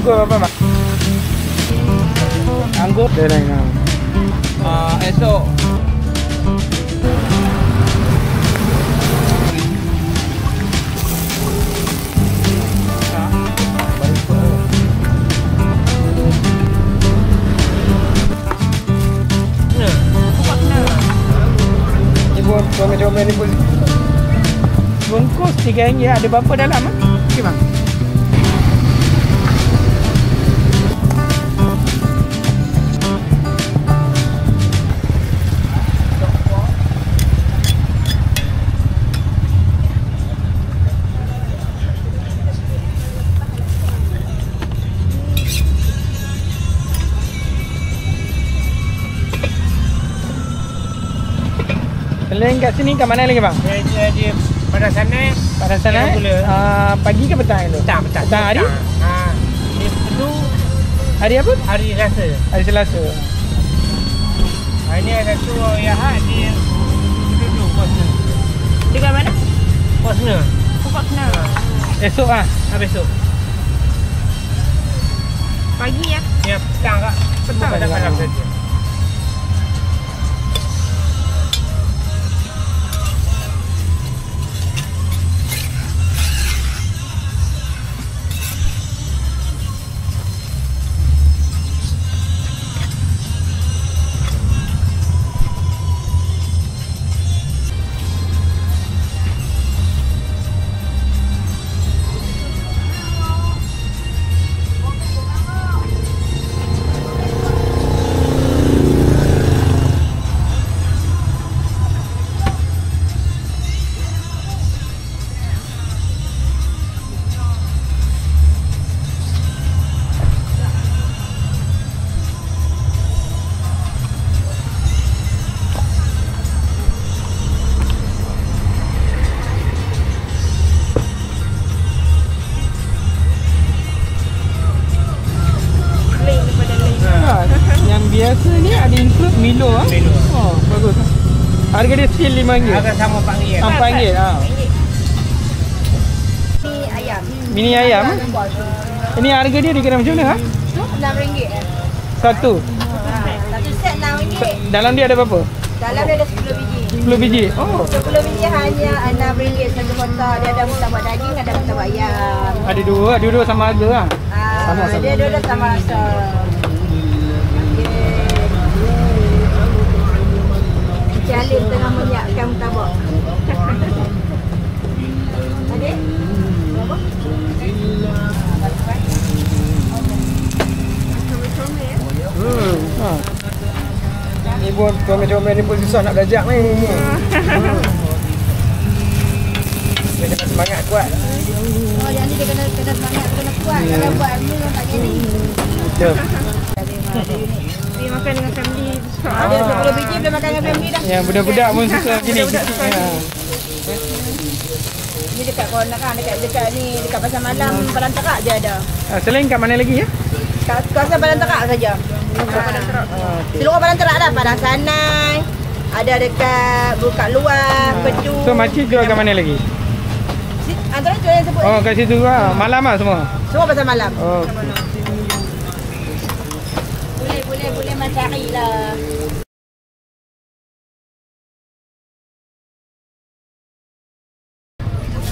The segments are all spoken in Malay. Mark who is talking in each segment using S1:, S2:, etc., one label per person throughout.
S1: anggur apa mak? Anggur dia lain. Esok comel-comel ni pun bungkus RM3 ada berapa dalam ah? Okey bang. Selain kat sini kat mana lagi bang?
S2: Dia pada sana.
S1: Pada sana. Pagi ke petang itu?
S2: Petang.
S1: Petang hari?
S2: Itu
S1: hari apa?
S2: Hari Selasa.
S1: Hari Selasa.
S2: Hari ni ada tu ya dia duduk posna.
S3: Dekat mana?
S2: Posna.
S3: Posna.
S1: Esok ah?
S2: Besok.
S3: Pagi ya?
S2: Ya, petang kak. Petang dah malam saja.
S1: Biasa ni ada include Milo ah.
S2: Milo.
S1: Oh, bagus. Harga dia still RM5.
S2: Harga sama RM4.
S1: RM4 ah.
S3: Ni ayam.
S1: Mini ayam. Ini harga dia dikira macam mana ah?
S3: RM6.
S1: Satu.
S3: Satu set RM6.
S1: Dalam dia ada berapa?
S3: Dalam dia ada 10 biji.
S1: 10 biji. Oh.
S3: 10 biji hanya RM6 satu kotak. Dia ada murtabak daging, ada murtabak ayam.
S1: Ada dua sama harga ah. Sama-sama.
S3: Dia dua sama rasa. Jalin tengah menyiapkan murtabak. Adik? Berapa?
S1: Ni pun comel-comel ni pun susah nak belajar ni. Dia kena semangat kuat.
S3: Oh, yang ni dia kena semangat, kena kuat. Kalau buat ni tak gini.
S1: Betul.
S3: Dia makan dengan family. Ada 10 biji boleh makan dengan family dah.
S1: Ya, budak-budak pun suka gini.
S3: Ni dekat corner kan, dekat ni, dekat pasar malam Padang Terak je ada.
S1: Selain kat mana lagi ya?
S3: Kat kawasan Padang Terak saja. Seluruh Padang Terak dah, Padang Sanai. Ada dekat Bukat Luar, Pedu.
S1: So makcik jual kat mana lagi?
S3: Antara tu yang sebut.
S1: Oh, kat situ lah. Malam lah semua?
S3: Semua pasar malam.
S1: Oh.
S3: Boleh mencari lah.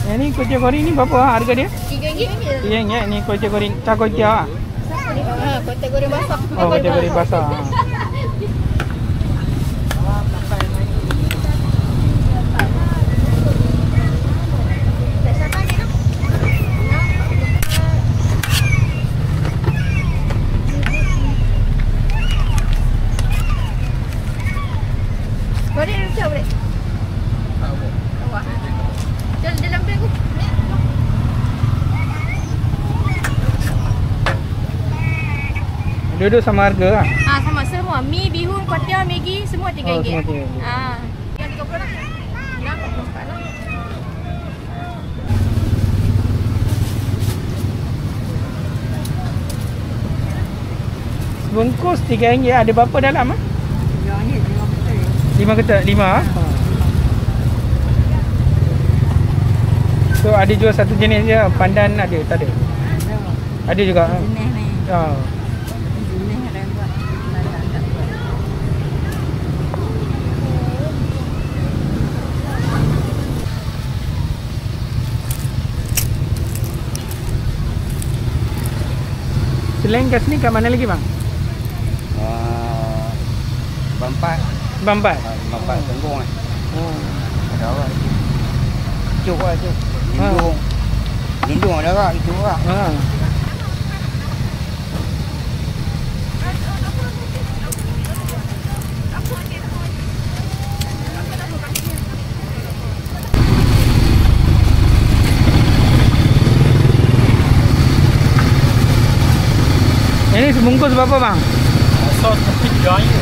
S1: Yang ni kucing goreng ni berapa harga dia?
S3: RM3.
S1: RM3 ni kucing goreng. Tak kucing ah.
S3: Kucing goreng basah.
S1: Oh, kucing goreng basah.
S3: Goreng macam boleh? Awak. Jalan dalam beg aku.
S1: Dua-dua sama harga lah?
S3: Sama semua. Mi, bihun, kuatia, Maggi semua RM3.
S1: Oh, semua RM3.
S3: Yang 30 lah. Yang 24 lah.
S1: Bungkus RM3 ada berapa dalam ah? 5 ketat, 5 ah? So ada jual satu jenis je, pandan ada, tak ada? Ada juga.
S3: Jenis ni.
S1: Oh.
S3: Ini ada yang buat. Ada buat.
S1: Selain kat sini kat mana lagi bang?
S2: Bampat.
S1: Bambat.
S2: Bampat Tenggong eh.
S1: Oh.
S2: Ada orang lagi. Icuk lah tu. Lindung. Lindung ada orang, icuk lah.
S1: Ha. Ini sebungkus berapa bang?
S2: Sos mesti 3 je.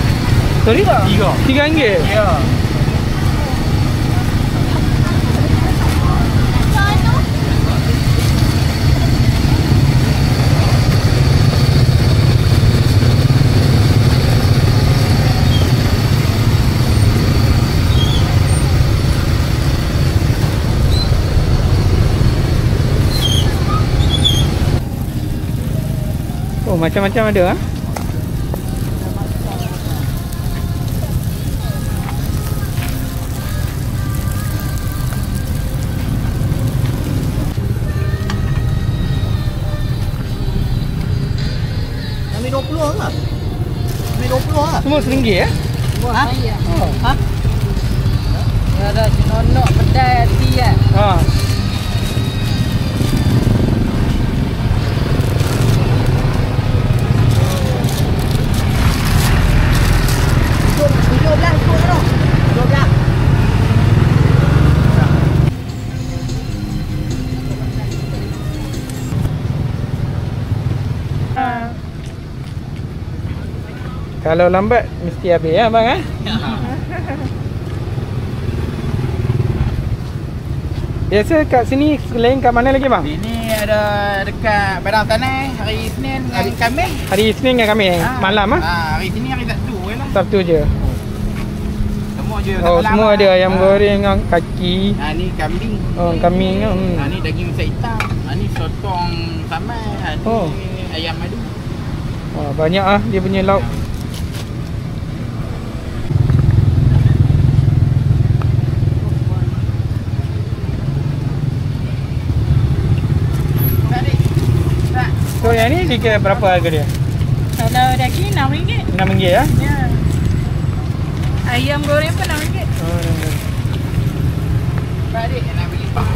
S1: Sorry?
S2: Tiga.
S1: RM3?
S2: Ya.
S1: Oh, macam-macam ada ah.
S3: Ambil 20 lah. Ambil 20 lah.
S1: Semua RM1 ya?
S3: Ha?
S1: Oh.
S3: Ha? Ya dah senonok pedai hati kan.
S1: Ha. Kalau lambat mesti habis ya bang eh? Biasa kat sini selain kat mana lagi bang?
S2: Ini ada dekat Padang Tanah hari Isnin dengan Khamis.
S1: Hari Isnin dengan kami malam ah?
S2: Hari Isnin hari Sabtu je lah.
S1: Sabtu je.
S2: Semua je.
S1: Oh semua ada ayam goreng dengan kaki.
S2: Ni kambing.
S1: Oh kambing.
S2: Ni daging masak hitam. Ni sotong sambal. Ni
S1: Oh.
S2: ayam madu.
S1: Oh, banyak ah dia punya lauk. So yang ni dikira berapa harga dia?
S3: Kalau daging RM6.
S1: RM6 ya?
S3: Ya. Ayam goreng pun RM6.
S1: Oh, RM6.
S2: Balik nak beli pak.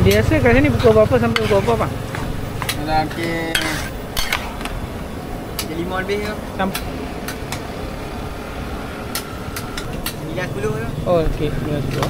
S1: Biasa kat sini pukul berapa sampai pukul berapa bang?
S2: Dalam ke 5 lebih ke?
S1: Sampai
S2: 9-10 tu.
S1: oh okey 9:10.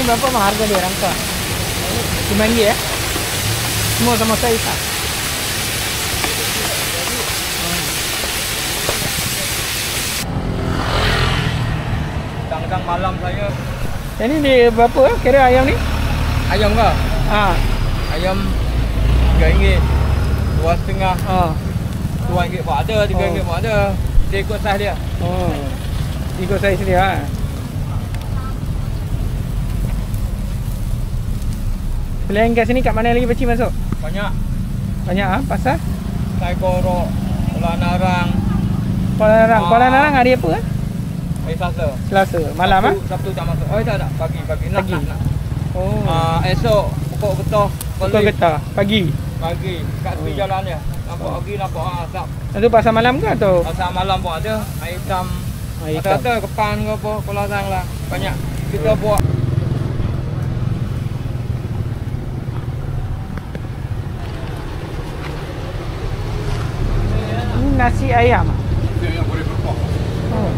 S1: berapa mah harga dia rangka? RM5 ya? Semua sama saiz tak?
S2: Kadang-kadang malam saya.
S1: Yang ni dia berapa kira ayam ni?
S2: Ayam ke?
S1: Ha.
S2: Ayam RM3, RM2.5, RM2 pun ada, RM3 pun ada. Dia ikut saiz dia.
S1: Oh. Ikut saiz dia. Ha. Selain kat sini kat mana lagi pakcik masuk?
S2: Banyak.
S1: Banyak ah pasar?
S2: Taigorok, Kuala Narang.
S1: Kuala Narang. Kuala Narang hari apa ah?
S2: Hari Selasa.
S1: Selasa. Malam ah?
S2: Sabtu tak masuk. Oh tak. Pagi. Nak.
S1: Oh.
S2: Esok pokok getah.
S1: Pukul getah pagi.
S2: Pagi kat tepi jalan dia. Nampak pagi nampak asap.
S1: Itu pasar malam ke atau?
S2: Pasar malam pun ada. Air hitam.
S1: Air hitam.
S2: Kata Kepan ke apa, Kuala Narang lah. Banyak. Kita buat.
S1: Ini nasi ayam.
S2: Yang boleh berkuah.
S1: Oh.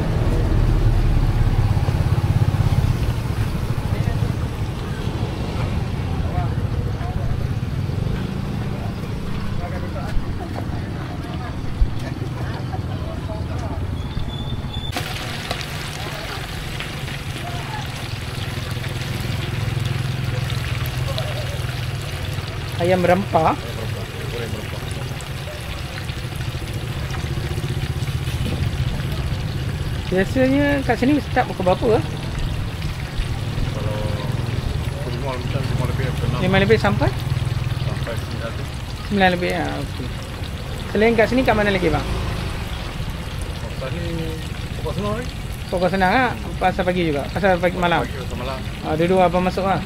S1: Ayam berempah. Biasanya kat sini start pukul berapa?
S4: Kalau pukul 5 macam 5 lebih ke 6
S1: 5 lebih sampai?
S4: sampai 9
S1: 9 lebih ah, okey. Selain kat sini kat mana lagi bang?
S4: Pasal ni pokok senang ni.
S1: Pokok senang ah, pasar pagi juga. Pasar pagi malam.
S4: Pagi atau malam.
S1: Ah, dua-dua apa masuk ah.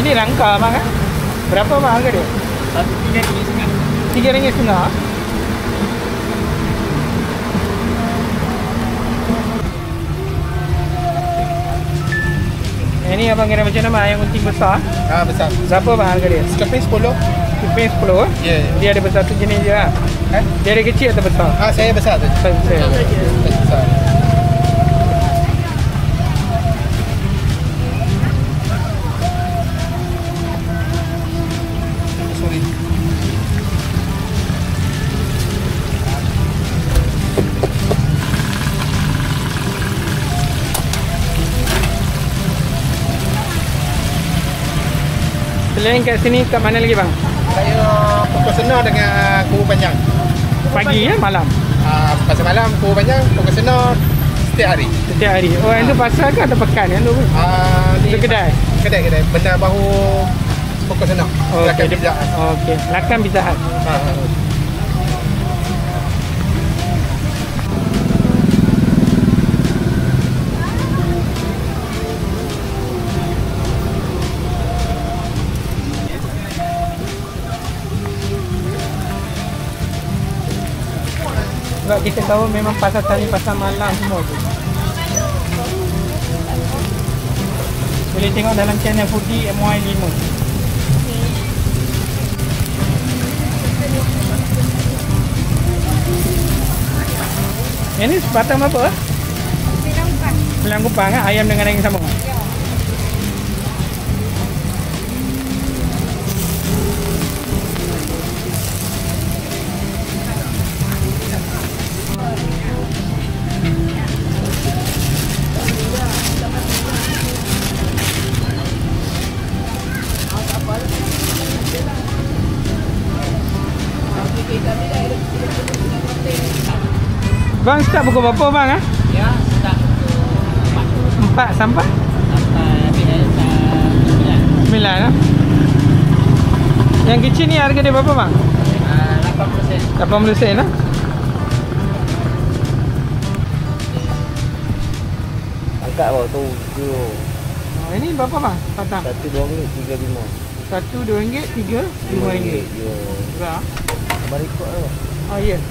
S1: Ini rangka bang kan? Berapa bang harga dia? RM3.5. Ini abang kira macam nama ayam gunting besar.
S4: Besar.
S1: Berapa bang harga dia?
S4: Keping 10.
S1: Keping 10
S4: Ya.
S1: Dia ada besar tu jenis je lah. Dia ada kecil atau besar?
S4: Saya besar tu.
S1: Besar.
S4: Besar. Sorry.
S1: Selain kat sini kat mana lagi bang?
S4: Saya pokok senar dengan kubu panjang.
S1: Pagi ya malam?
S4: Pasal malam kubu panjang, pokok senar setiap hari.
S1: Setiap hari. Oh yang tu pasar ke atau pekan yang tu? Itu kedai?
S4: Kedai. Benar bahu pokok senar.
S1: Oh,
S4: Belakang
S1: okey.
S4: Pizza Hut.
S1: Okey. Belakang Pizza Hut. Sebab kita tahu memang pasar tani pasar malam semua tu. Boleh tengok dalam channel Foodie MY5. Yang ni batang apa? Sembilan kupang kan? Ayam dengan daging sambung. Bang start pukul berapa bang ah?
S2: Ya, start
S1: 4 sampai?
S2: sampai 9.
S1: 9 lah. Yang kecil ni harga dia berapa bang?
S2: 80 sen.
S1: 80 sen lah.
S2: Angkat bawah tu.
S1: Ini berapa bang? Patang.
S2: Satu RM2.35.
S1: Satu RM2, tiga RM5.
S2: Ya.
S1: Murah.
S2: Abang rekod tu.
S1: Oh ya.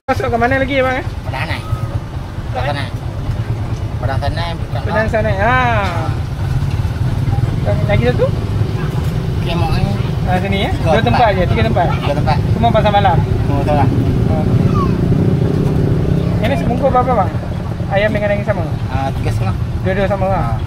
S1: Masuk ke mana lagi bang?
S2: Padang Sanai. Padang Sanai.
S1: Padang Sanai. Lagi satu?
S2: Kemok ni.
S1: Sini ya? Dua tempat je, tiga tempat. Semua pasar malam.
S2: Semua salah.
S1: Ini sebungkus berapa bang? Ayam dengan daging sama?
S2: 3,5.
S1: Dua-dua sama lah.